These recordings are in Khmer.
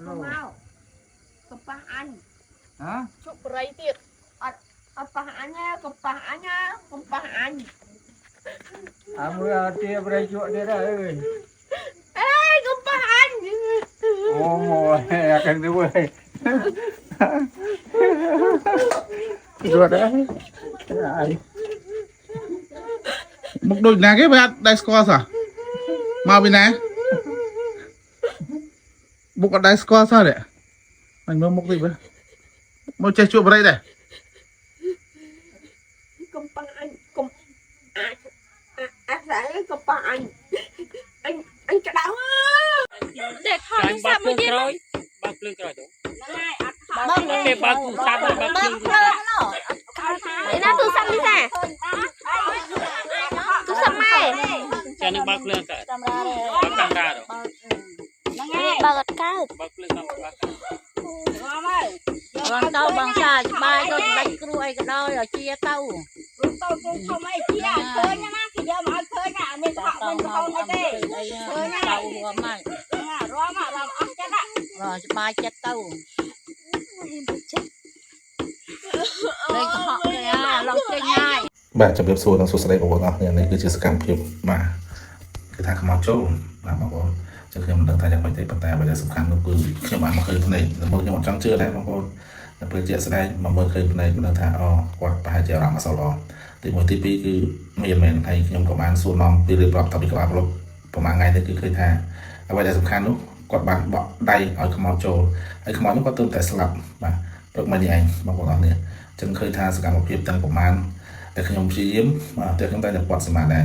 không mau cặp ba anh hả chụp rây tiệt cặp ba anh nha cặp ba anh mưa tia bơi chuột đi đây ê cặp ba anh ô mồi cần đi bơi chuột đấy một đôi nè cái bạn đại score à mau bên này một cái đại score sao đấy anh mau một gì vậy mau chơi chuột vào đây này cặp ba anh cặp ba anh cái đau để thôi anh sao bác mới biết lương rồi đó bác cái bác cũng sao bác lương để nó tôi xăm đi ta tôi xăm mày cho nên bác lương cả bác camera rồi bà gật cao bác lương bác Còn tao bằng xa bài tôi đánh cruôi cái đó rồi chia tao tôi cũng không ai chia khơi nha má thì giờ mà khơi nha mình họ mình không nói thế khơi nha tao vừa mày rồi mà làm ăn chết á rồi bài chết tao đây họ nha lòng chơi nhai បាទជំរាបសួរដល់សួស្តីបងប្អូនអរគ្នានេះគឺជាសកម្មភាពបាទគឺថាខ្មោចចូលបាទបងប្អូនចឹងខ្ញុំមិនដឹងថាយ៉ាងម៉េចទេប៉ុន្តែអ្វីដែលសំខាន់នោះគឺខ្ញុំបានមកឃើញភ្នែកដើម្បីខ្ញុំអត់ចង់ជឿដែរបងប្អូនតែពេលជាក់ស្ដែងមកមើលឃើញភ្នែកមិនដឹងថាអូគាត់ប្រហែលជាអារម្មណ៍អសល្អទី1ទី2គឺមានមែនហើយខ្ញុំក៏បានសួរនាំពីរៀបរាប់តាពីក្បាលប្រឡប់ប្រហែលថ្ងៃនេះគឺឃើញថាអ្វីដែលសំខាន់នោះគាត់បានបក់ដៃឲ្យខ្មោចចូលហើយខ្មោចនោះគាត់ទើបតែស្លាប់បាទព្រឹកមិញនេះឯងបងប្អូនអរគ្នាចឹងឃើញថាសកម្មភាពទាំងប្រហែលតែខ្ញុំព្យាយាមតែខ្ញុំតែគាត់សមាដែរ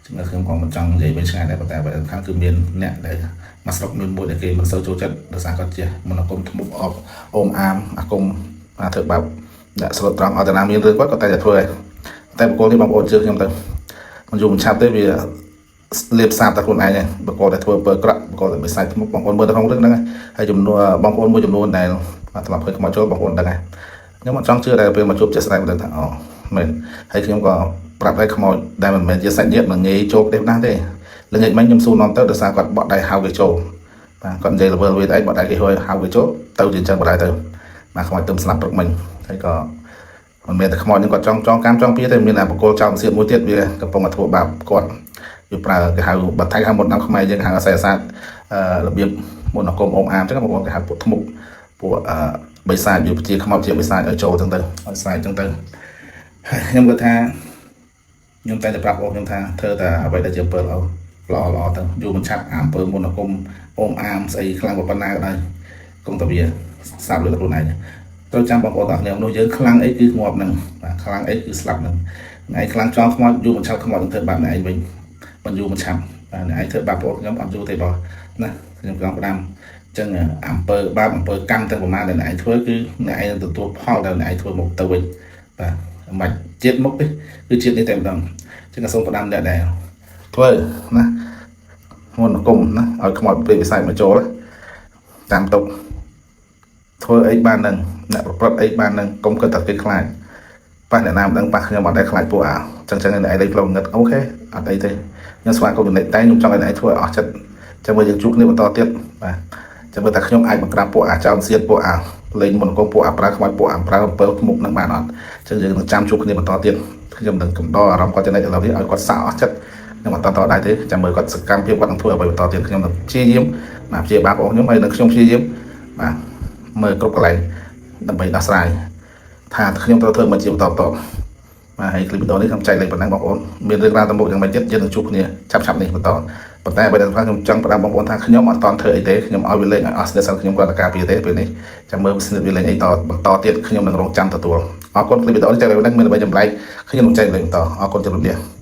ចឹងខ្ញុំក៏មិនចង់និយាយវិញឆ្ងាយដែរប៉ុន្តែបើខាងគឺមានអ្នកដែលមកស្រុកមានមួយដែលគេមិនសូវចូលចិត្តដោយសារគាត់ជាមន្តអាគមធ្មុកអបអូមអាមអាគមធ្វើបាបដាក់ស្រុតត្រង់អត់តាណាមានរឿងគាត់ក៏តែធ្វើដែរតែបកគោនេះបងប្អូនជឿខ្ញុំទៅមិនយូរមិនឆាប់ទេវាលៀបសាបតែខ្លួនឯងហើយបកគោតែធ្វើពើក្រក់បកគោតែបិសាច់ធ្មុកបងប្អូនមើលទៅក្នុងរឿងហ្នឹងហើយចំនួនបងប្អូនមួយចំនួនដែលធ្លាប់ឃើញខ្មោចចូលបងប្អូនដឹងហើយខ្ញុំអត់ចង់ជឿដែរពេលមកជួបជាក់ស្ដែងមិនដឹងថាអូមែនហើយខ្ញុំក៏ប្រាប់ឲ្យខ្មោចដែលមិនមែនជាសាច់ញាតិមិនងាយចូលទេណាទេល្ងាចមិញខ្ញុំសួរនាំទៅដោយសារគាត់បក់ដៃហៅគេចូលបាទគាត់និយាយល្វើវាអីបក់ដៃគេហៅគេចូលទៅជាអញ្ចឹងបដៃទៅបាទខ្មោចទៅស្លាប់ព្រឹកមិញហើយក៏មិនមែនតែខ្មោចនឹងគាត់ចង់កម្មចង់ពៀទេមានតែបកគោចោលសៀតមួយទៀតវាកំពុងតែធ្វើបាបគាត់វាប្រើគេហៅបាត់ថៃហៅមុនដល់ខ្មែរយើងហៅអាស័យអាសាទរបៀបមុនអង្គមអមអាមអញ្ចឹងបងប្អូនគេហៅពុកធ្មុកពួកបិសាចវាជាខ្មោចជាបិសាចឲ្យចូលអញ្ចឹងទៅឲ្យស្រាយអញ្ចឹងទៅខ្ញុំគាត់ថាខ្ញុំតែប្រាប់បងខ្ញុំថាធ្វើតែអ្វីដែលជាអំពើល្អទៅយូរមិនឆាប់អំពើមុនអង្គមអមអាមស្អីខ្លាំងប៉ុណ្ណាក៏ដោយគង់តែវាសាប់លើខ្លួនឯងត្រូវចាំបងប្អូនទាំងគ្នានោះយើងខ្លាំងអីគឺងាប់នឹងបាទខ្លាំងអីគឺស្លាប់នឹងថ្ងៃខ្លាំងចង់ខ្មោចយូរមិនឆាប់ខ្មោចនឹងធ្វើបាបអ្នកឯងវិញមិនយូរមិនឆាប់បាទអ្នកឯងធ្វើបាបបងខ្ញុំអត់យូរទេបងណាខ្ញុំចង់ផ្ដាំអញ្ចឹងអំពើបាបអំពើកម្មទាំងប្រមាណដែលអ្នកឯងធ្វើគឺអ្នកឯងទទួលផលដែលអ្នកឯងធ្វើមកទៅវិញបាទមិនជាតិមុខទេគឺជាតិនេះតែម្ដងចឹងសូមផ្ដាំអ្នកដែលធ្វើណាមុនអង្គមណាឲ្យខ្មោចពេលវិស័យមកចូលតាមតុកធ្វើអីបាននឹងអ្នកប្រព្រឹត្តអីបាននឹងកុំគិតតែគេខ្លាចប៉ះអ្នកណាមិនដឹងប៉ះខ្ញុំអត់ដែរខ្លាចពួកចឹងអ្នកឯងលេងផ្លូវងឹតអូខេអត់អីទេខ្ញុំស្វាគមន៍ចំណេះតែខ្ញុំចង់ឲ្យអ្នកឯងធ្វើអស់ចិត្តចឹងមើលយើងជួបគ្នាបន្តទៀតបាទចឹងមើលតែខ្ញុំអាចបង្ក្រាបពួកចោលសៀតពួកលេងមុនអង្គមពួកប្រើខ្មោចពួកប្រើអំពើមុខនឹងបានអត់ចឹងយើងនឹងចាំជួបគ្នាបន្តទៀតខ្ញុំនឹងកំដរអារម្មណ៍គាត់ចំណេះឥឡូវនេះឲ្យគាត់សាក់អស់ចិត្តខ្ញុំអត់តដែរទេចាំមើលគាត់សកម្មភាពគាត់នឹងធ្វើអ្វីបន្តទៀតខ្ញុំនឹងព្យាយាមបាទព្យាបាលបងខ្ញុំហើយនឹងខ្ញុំព្យាយាមបាទមើលគ្រប់កន្លែងដើម្បីដោះស្រាយថាខ្ញុំត្រូវធ្វើមកជាបន្តបាទហើយคลิปវីដេអូនេះខ្ញុំចែកលេខប៉ុណ្ណឹងបងប្អូនមានរឿងរ៉ាវទៅមុខយ៉ាងម៉េចទៀតយើងនឹងជួបគ្នាឆាប់នេះបន្តប៉ុន្តែបើដល់ខ្ញុំចង់ប្រាប់បងប្អូនថាខ្ញុំអត់តន់ធ្វើអីទេខ្ញុំឲ្យវាលេងឲ្យអស់ស្នេហ៍សិនខ្ញុំគាត់តការពារទេពេលនេះចាំមើលស្នេហ៍វាលេងអីបន្តទៀតខ្ញុំនឹងរងចាំទទួលអរគុណคลิปវីដេអូនេះចែកលេខប៉ុណ្ណឹងមានអ្វីចម្លែកខ្ញុំនឹងចែកលេខបន្តអរគុណជម្រាបលា